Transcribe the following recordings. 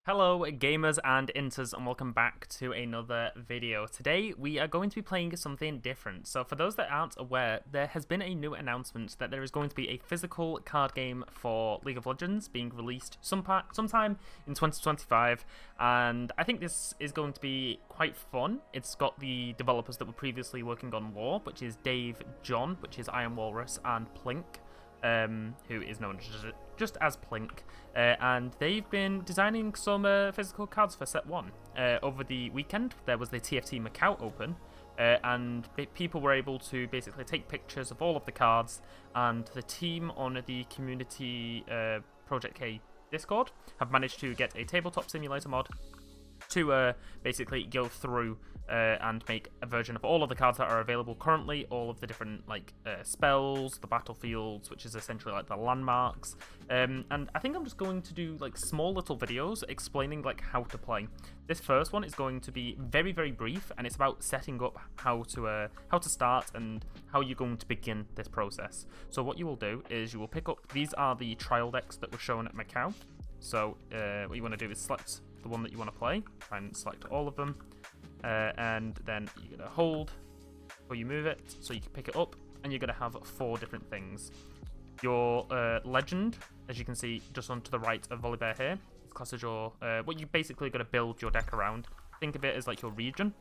Hello gamers and inters, and welcome back to another video. Today we are going to be playing something different. So for those that aren't aware, there has been a new announcement that there is going to be a physical card game for League of Legends being released sometime in 2025, and I think this is going to be quite fun. It's got the developers that were previously working on Lore, which is Dave John, which is Iron Walrus, and Plink, who is known just as Plink, and they've been designing some physical cards for Set 1. Over the weekend, there was the TFT Macau Open, and people were able to basically take pictures of all of the cards, and the team on the Community Project K Discord have managed to get a tabletop simulator mod to basically go through and make a version of all of the cards that are available currently, all of the different spells, the battlefields, which is essentially like the landmarks, and I think I'm just going to do like small little videos explaining like how to play. This first one is going to be very, very brief, and it's about setting up how to start and how you're going to begin this process. So what you will do is you will pick up, these are the trial decks that were shown at Macau. So what you want to do is select the one that you want to play and select all of them, and then you're going to hold or you move it so you can pick it up, and you're going to have 4 different things. Your legend, as you can see just onto the right of Volibear here, is classed as your what you basically got to build your deck around. Think of it as like your region,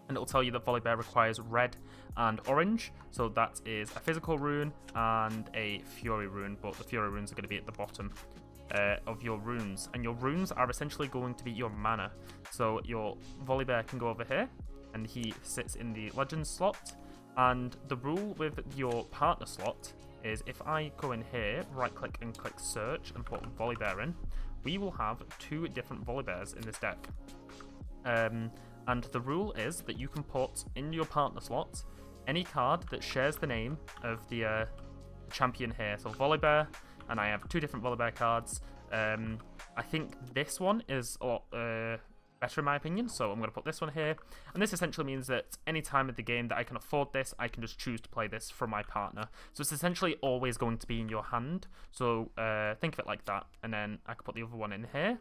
and it'll tell you that Volibear requires red and orange, so that is a physical rune and a fury rune, but the fury runes are going to be at the bottom of your runes, and your runes are essentially going to be your mana. So your Volibear can go over here, and he sits in the legend slot, and the rule with your partner slot is if I go in here, right click and click search and put Volibear in, we will have 2 different Volibears in this deck, and the rule is that you can put in your partner slot any card that shares the name of the champion here. So Volibear, and I have 2 different Volibear cards. I think this one is a lot better in my opinion, so I'm going to put this one here. And this essentially means that any time of the game that I can afford this, I can just choose to play this from my partner. So it's essentially always going to be in your hand. So think of it like that. And then I can put the other one in here.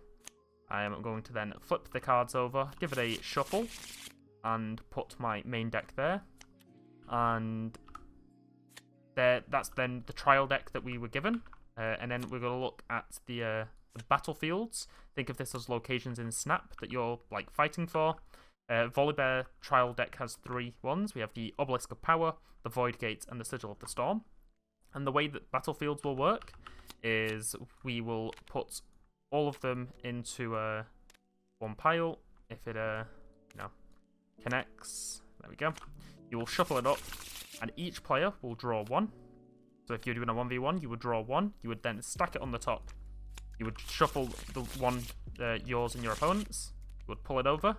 I am going to then flip the cards over, give it a shuffle, and put my main deck there. And that's then the trial deck that we were given. And then we're going to look at the battlefields. Think of this as locations in Snap that you're like fighting for. Volibear trial deck has 3 ones. We have the Obelisk of Power, the Void Gate, and the Sigil of the Storm. And the way that battlefields will work is we will put all of them into one pile. If it connects, there we go. You will shuffle it up, and each player will draw 1. So if you're doing a 1v1, you would draw 1. You would then stack it on the top. You would shuffle the one, yours and your opponent's. You would pull it over,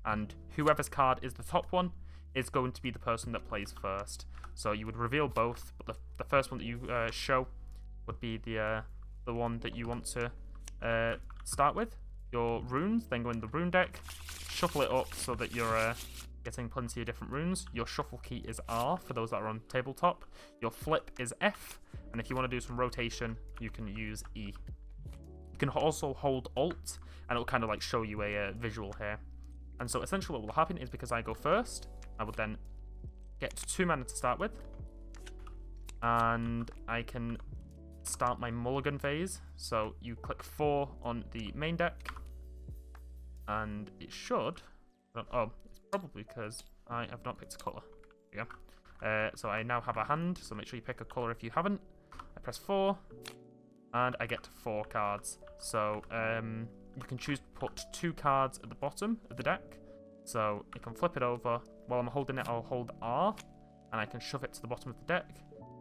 and whoever's card is the top one is going to be the person that plays first. So you would reveal both, but the first one that you show would be the one that you want to start with. Your runes then go in the rune deck. Shuffle it up so that you're getting plenty of different runes. Your shuffle key is R for those that are on tabletop. Your flip is F, and if you want to do some rotation, you can use E. You can also hold Alt, and it'll kind of like show you a visual here. And so essentially what will happen is, because I go first, I will then get 2 mana to start with, and I can start my mulligan phase. So you click 4 on the main deck, and it should... Oh, it's probably because I have not picked a colour. There we go. So I now have a hand, so make sure you pick a colour if you haven't. I press 4, and I get 4 cards. So you can choose to put 2 cards at the bottom of the deck. So you can flip it over. While I'm holding it, I'll hold R, and I can shove it to the bottom of the deck.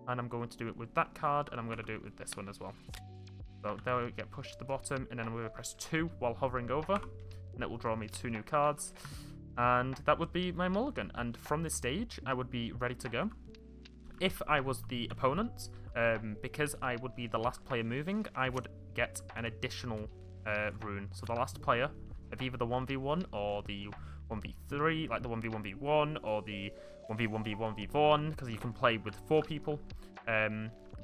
And I'm going to do it with that card, and I'm going to do it with this one as well. So there we get pushed to the bottom, and then I'm going to press 2 while hovering over, and it will draw me 2 new cards. And that would be my mulligan. And from this stage, I would be ready to go. If I was the opponent, because I would be the last player moving, I would get an additional rune. So the last player of either the 1v1 or the 1v3, like the 1v1v1 or the 1v1v1v1, because you can play with 4 people,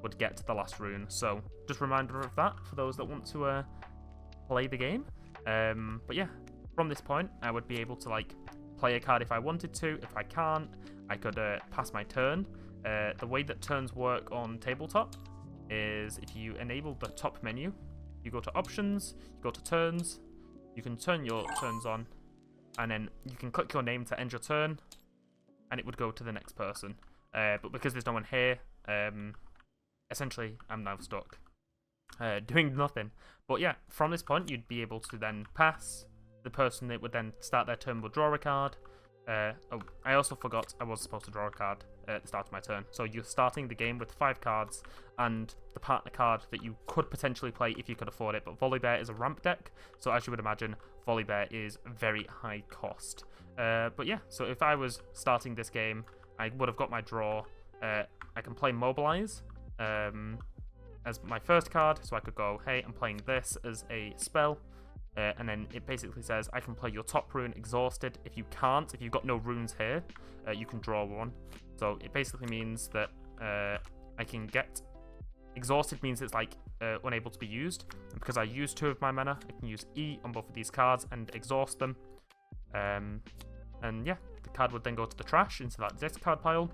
would get the last rune. So just a reminder of that for those that want to play the game. But yeah, from this point, I would be able to like play a card if I wanted to. If I can't, I could pass my turn. The way that turns work on tabletop is if you enable the top menu, you go to options, you go to turns, you can turn your turns on, and then you can click your name to end your turn, and it would go to the next person. But because there's no one here, essentially I'm now stuck doing nothing. But yeah, from this point you'd be able to then pass. The person that would then start their turn will draw a card. Oh, I also forgot I was supposed to draw a card at the start of my turn. So you're starting the game with 5 cards and the partner card that you could potentially play if you could afford it. But Volibear is a ramp deck, so as you would imagine, Volibear is very high cost. But yeah, so if I was starting this game, I would have got my draw. I can play Mobilize as my first card, so I could go, hey, I'm playing this as a spell. And then it basically says I can play your top rune Exhausted. If you can't, if you've got no runes here, you can draw one. So it basically means that I can get Exhausted means it's like unable to be used. And because I use 2 of my mana, I can use E on both of these cards and exhaust them. And yeah, the card would then go to the trash into that discard pile.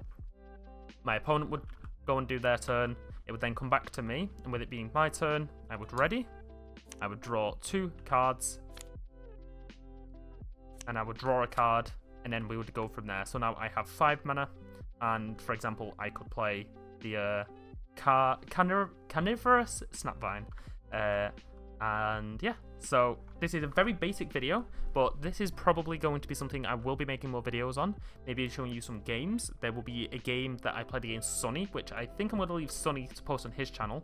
My opponent would go and do their turn. It would then come back to me, and with it being my turn, I would ready. I would draw 2 cards, and I would draw a card, and then we would go from there. So now I have 5 mana, and for example, I could play the Carnivorous Snapvine. And yeah, so this is a very basic video, but this is probably going to be something I will be making more videos on. Maybe showing you some games. There will be a game that I played against Sunny, which I think I'm going to leave Sunny to post on his channel.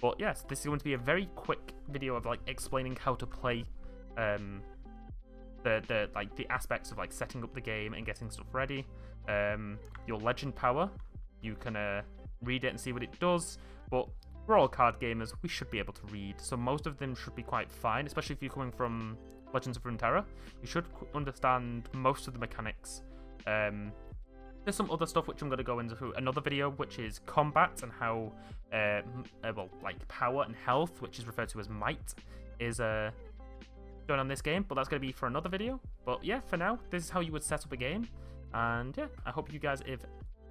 But yes, this is going to be a very quick video of like explaining how to play the aspects of like setting up the game and getting stuff ready. Your legend power, you can read it and see what it does, but we're all card gamers, we should be able to read, so most of them should be quite fine, especially if you're coming from Legends of Runeterra. You should understand most of the mechanics. There's some other stuff which I'm going to go into another video, which is combat and how, well, like power and health, which is referred to as might, is done on this game, but that's going to be for another video. But yeah, for now, this is how you would set up a game, and yeah, I hope you guys have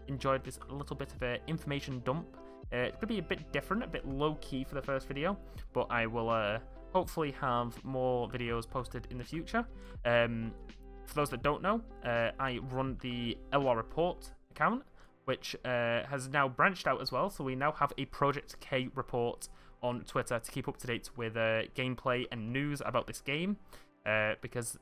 enjoyed this little bit of an information dump. It's going to be a bit different, a bit low-key for the first video, but I will hopefully have more videos posted in the future. For those that don't know, I run the LR Report account, which has now branched out as well, so we now have a Project K report on Twitter to keep up to date with gameplay and news about this game, because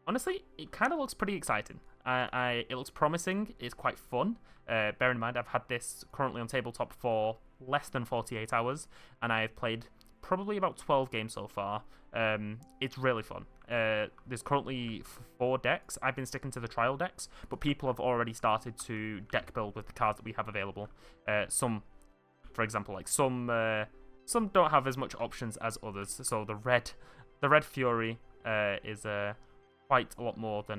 honestly, it kind of looks pretty exciting. It looks promising, it's quite fun. Bear in mind, I've had this currently on tabletop for less than 48 hours, and I've played probably about 12 games so far. It's really fun. There's currently 4 decks. I've been sticking to the trial decks, but people have already started to deck build with the cards that we have available. Some, for example, like some don't have as much options as others. So the red Fury is quite a lot more than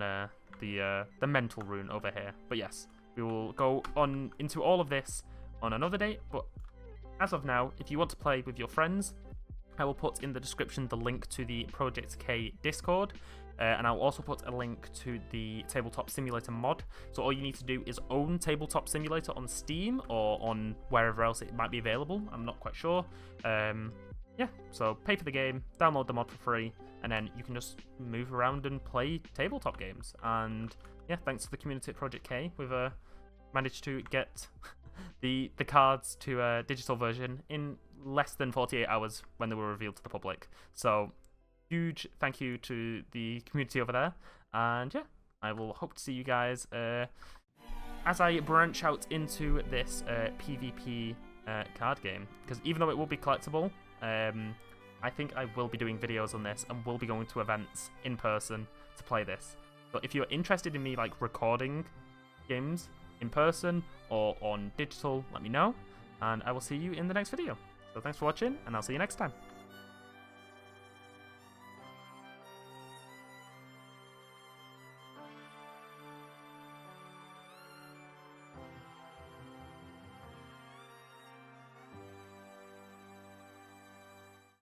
the mental rune over here. But yes, we will go on into all of this on another day. But as of now, if you want to play with your friends, I will put in the description the link to the Project K Discord, and I'll also put a link to the Tabletop Simulator mod. So all you need to do is own Tabletop Simulator on Steam or on wherever else it might be available. I'm not quite sure. Yeah, so pay for the game, download the mod for free, and then you can just move around and play tabletop games. And yeah, thanks to the community at Project K, we've managed to get the cards to a digital version in less than 48 hours when they were revealed to the public. So huge thank you to the community over there, and yeah, I will hope to see you guys as I branch out into this PvP card game, because even though it will be collectible, I think I will be doing videos on this and will be going to events in person to play this. So if you're interested in me like recording games in person or on digital, let me know, and I will see you in the next video. So thanks for watching, and I'll see you next time.